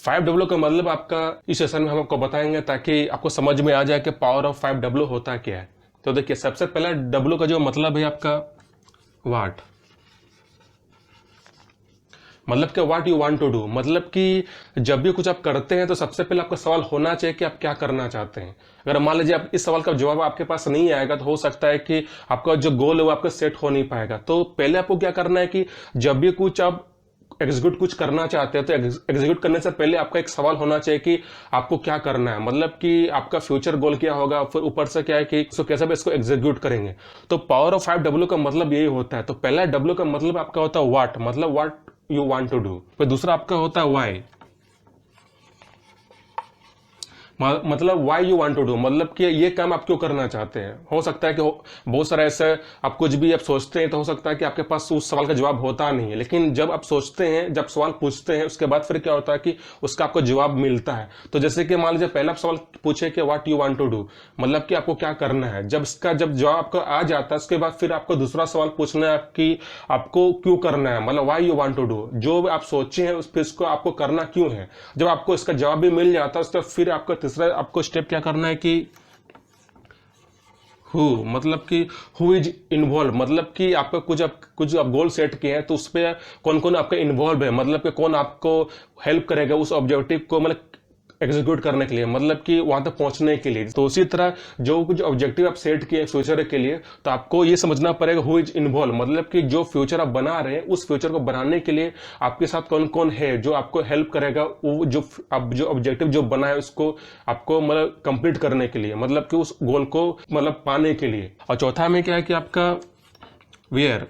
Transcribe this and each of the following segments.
5W का मतलब आपका इस सेशन में हम आपको बताएंगे ताकि आपको समझ में आ जाए कि पावर ऑफ 5W होता क्या है। तो देखिए, सबसे पहला W का जो मतलब है आपका वाट, मतलब कि what you want to do, मतलब कि जब भी कुछ आप करते हैं तो सबसे पहले आपका सवाल होना चाहिए कि आप क्या करना चाहते हैं। अगर मान लीजिए आप इस सवाल का जवाब आपके पास नहीं आएगा तो हो सकता है कि आपका जो गोल है वो आपका सेट हो नहीं पाएगा। तो पहले आपको क्या करना है कि जब भी कुछ आप एग्जीक्यूट कुछ करना चाहते हैं तो एग्जीक्यूट करने से पहले आपका एक सवाल होना चाहिए कि आपको क्या करना है, मतलब कि आपका फ्यूचर गोल क्या होगा, फिर ऊपर से क्या है कि इसको कैसे भी इसको एग्जीक्यूट करेंगे। तो पावर ऑफ 5W का मतलब यही होता है। तो पहला W का मतलब आपका होता है व्हाट, मतलब what you want to do. फिर दूसरा आपका होता है व्हाई, मतलब why you want to do, मतलब कि ये काम आप क्यों करना चाहते हैं। हो सकता है कि बहुत सारा ऐसे आप कुछ भी आप सोचते हैं तो हो सकता है कि आपके पास उस सवाल का जवाब होता नहीं है, लेकिन जब आप सोचते हैं, जब सवाल पूछते हैं, उसके बाद फिर क्या होता है कि उसका आपको जवाब मिलता है। तो जैसे कि मान लीजिए पहला आप सवाल पूछे कि what you want to do, मतलब कि आपको क्या करना है। जब इसका जब जवाब आपको आ जाता है उसके बाद फिर आपको दूसरा सवाल पूछना है कि आपको क्यों करना है, मतलब why you want to do. जो आप सोचे हैं उस फिर इसको आपको करना क्यों है। जब आपको इसका जवाब भी मिल जाता है उसके बाद फिर आपको तीसरा आपको स्टेप क्या करना है कि हु, मतलब कि हु इज इन्वॉल्व, मतलब कि आपका कुछ आप गोल सेट किए हैं तो उस पर कौन कौन आपका इन्वॉल्व है, मतलब कि कौन आपको हेल्प करेगा उस ऑब्जेक्टिव को मतलब एग्जीक्यूट करने के लिए, मतलब कि वहां तक पहुंचने के लिए। तो उसी तरह जो कुछ ऑब्जेक्टिव आप सेट किए फ्यूचर के लिए तो आपको ये समझना पड़ेगा हु इज इन्वॉल्व, मतलब कि जो फ्यूचर आप बना रहे हैं उस फ्यूचर को बनाने के लिए आपके साथ कौन कौन है जो आपको हेल्प करेगा वो जो आप जो ऑब्जेक्टिव जो बना है उसको आपको मतलब कंप्लीट करने के लिए, मतलब कि उस गोल को मतलब पाने के लिए। और चौथा में क्या है कि आपका वेयर,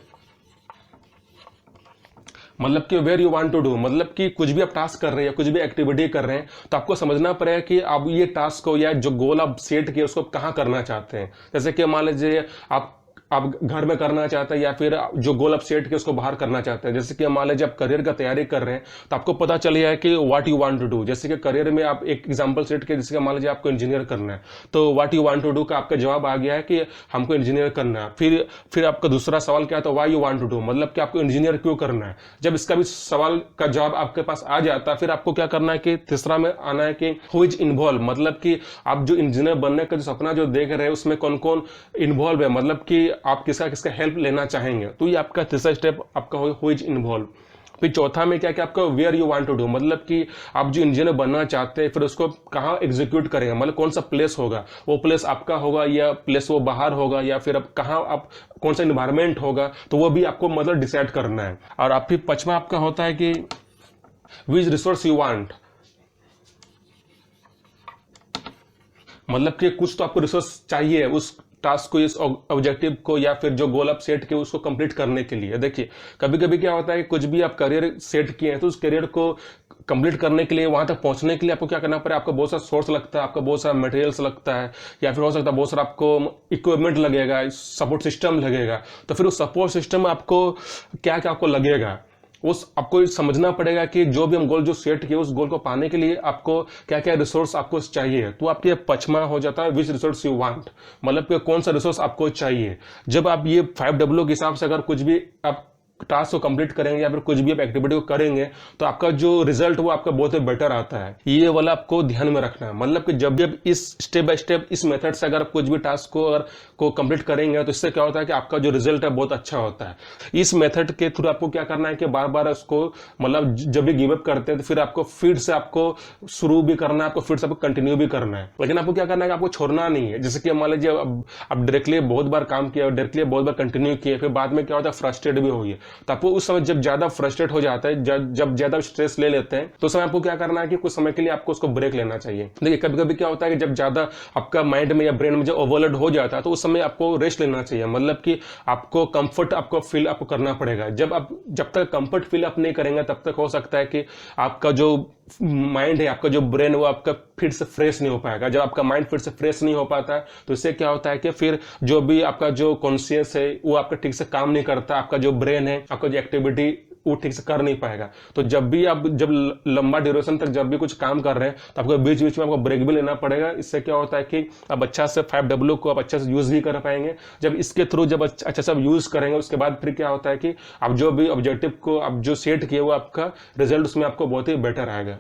मतलब कि where you want to do, मतलब कि कुछ भी आप टास्क कर रहे हैं, कुछ भी एक्टिविटी कर रहे हैं तो आपको समझना पड़ेगा कि आप ये टास्क को या जो गोल आप सेट किए उसको कहाँ करना चाहते हैं। जैसे कि मान लीजिए आप घर में करना चाहते हैं या फिर जो गोल आप सेट किए उसको बाहर करना चाहते हैं। जैसे कि मान लीजिए आप करियर का तैयारी कर रहे हैं तो आपको पता चल गया है कि what you want to do. जैसे कि करियर में आप एक एग्जांपल सेट किया, जैसे कि मान लीजिए आपको इंजीनियर करना है तो what you want to do का आपका जवाब आ गया है कि हमको इंजीनियर करना है। फिर आपका दूसरा सवाल क्या है, तो why you want to do, मतलब कि आपको इंजीनियर क्यों करना है। जब इसका भी सवाल का जवाब आपके पास आ जाता है फिर आपको क्या करना है कि तीसरा में आना है कि हु इज इन्वॉल्व, मतलब कि आप जो इंजीनियर बनने का जो सपना जो देख रहे हैं उसमें कौन कौन इन्वॉल्व है, मतलब कि आप किसका किसका हेल्प लेना चाहेंगे। तो ये आपका तीसरा स्टेप आपका हु इज इन्वॉल्व। फिर चौथा में क्या कि आपका where you want to do, मतलब कि आप जो इंजीनियर बनना चाहते हैं फिर उसको कहाँ एग्जीक्यूट करेंगे, मतलब कौन सा प्लेस होगा, वो प्लेस आपका होगा या प्लेस वो बाहर होगा या फिर अब कहाँ आप कौन सा इन्वायरमेंट होगा, तो वो भी आपको मतलब डिसाइड करना है। और आप फिर पांचवा आपका होता है कि विच रिसोर्स यू वांट, मतलब कि कुछ तो आपको रिसोर्स चाहिए उस टास्क को, इस ऑब्जेक्टिव को या फिर जो गोल आप सेट किए उसको कंप्लीट करने के लिए। देखिए कभी कभी क्या होता है कि कुछ भी आप करियर सेट किए हैं तो उस करियर को कंप्लीट करने के लिए, वहां तक पहुंचने के लिए आपको क्या करना पड़ेगा, आपको बहुत सारा सोर्स लगता है, आपको बहुत सारा मटेरियल्स लगता है या फिर हो सकता है बहुत सारा आपको इक्विपमेंट लगेगा, सपोर्ट सिस्टम लगेगा। तो फिर उस सपोर्ट सिस्टम में आपको क्या क्या आपको लगेगा उस आपको समझना पड़ेगा कि जो भी हम गोल जो सेट किए उस गोल को पाने के लिए आपको क्या क्या रिसोर्स आपको चाहिए। तो आपके पचमा हो जाता है विच रिसोर्स यू वांट, मतलब कि कौन सा रिसोर्स आपको चाहिए। जब आप ये 5W के हिसाब से अगर कुछ भी आप टास्क को कंप्लीट करेंगे या फिर कुछ भी आप एक्टिविटी को करेंगे तो आपका जो रिजल्ट वो आपका बहुत ही बेटर आता है। ये वाला आपको ध्यान में रखना है, मतलब कि जब भी इस स्टेप बाय स्टेप इस मेथड से अगर आप कुछ भी टास्क को अगर को कंप्लीट करेंगे तो इससे क्या होता है कि आपका जो रिजल्ट है बहुत अच्छा होता है। इस मेथड के थ्रू आपको क्या करना है कि बार बार उसको मतलब जब भी गिव अप करते हैं तो फिर आपको फिर से आपको शुरू भी करना है, आपको फिर से आपको कंटिन्यू भी करना है, लेकिन आपको क्या करना है कि आपको छोड़ना नहीं है। जैसे कि मान लीजिए आप डायरेक्टली बहुत बार काम किया, डायरेक्टली बहुत बार कंटिन्यू किए, फिर बाद में क्या होता है फ्रस्ट्रेट भी हुई, तो आपको उस समय जब ज्यादा फ्रस्ट्रेट हो जाता है, जब ज्यादा स्ट्रेस ले लेते हैं तो उस समय आपको क्या करना है कि कुछ समय के लिए आपको उसको ब्रेक लेना चाहिए। देखिए कभी कभी क्या होता है कि जब ज्यादा आपका माइंड में या ब्रेन में जब ओवरलोड हो जाता है तो उस समय आपको रेस्ट लेना चाहिए, मतलब कि आपको कंफर्ट आपको फील आपको करना पड़ेगा। जब तक कंफर्ट फील आप नहीं करेंगे तब तक हो सकता है कि आपका जो माइंड है, आपका जो ब्रेन है वो आपका फिर से फ्रेश नहीं हो पाएगा। जब आपका माइंड फिर से फ्रेश नहीं हो पाता है तो इससे क्या होता है कि फिर जो भी आपका जो कॉन्शियस है वो आपका ठीक से काम नहीं करता, आपका जो ब्रेन है आपका जो एक्टिविटी वो ठीक से कर नहीं पाएगा। तो जब भी आप जब लंबा ड्यूरेशन तक जब भी कुछ काम कर रहे हैं तो आपको बीच बीच में आपको ब्रेक भी लेना पड़ेगा। इससे क्या होता है कि आप अच्छा से 5W को आप अच्छे से यूज भी कर पाएंगे। जब इसके थ्रू जब अच्छा से आप यूज करेंगे उसके बाद फिर क्या होता है कि आप जो भी ऑब्जेक्टिव को आप जो सेट किए वो आपका रिजल्ट उसमें आपको बहुत ही बेटर आएगा।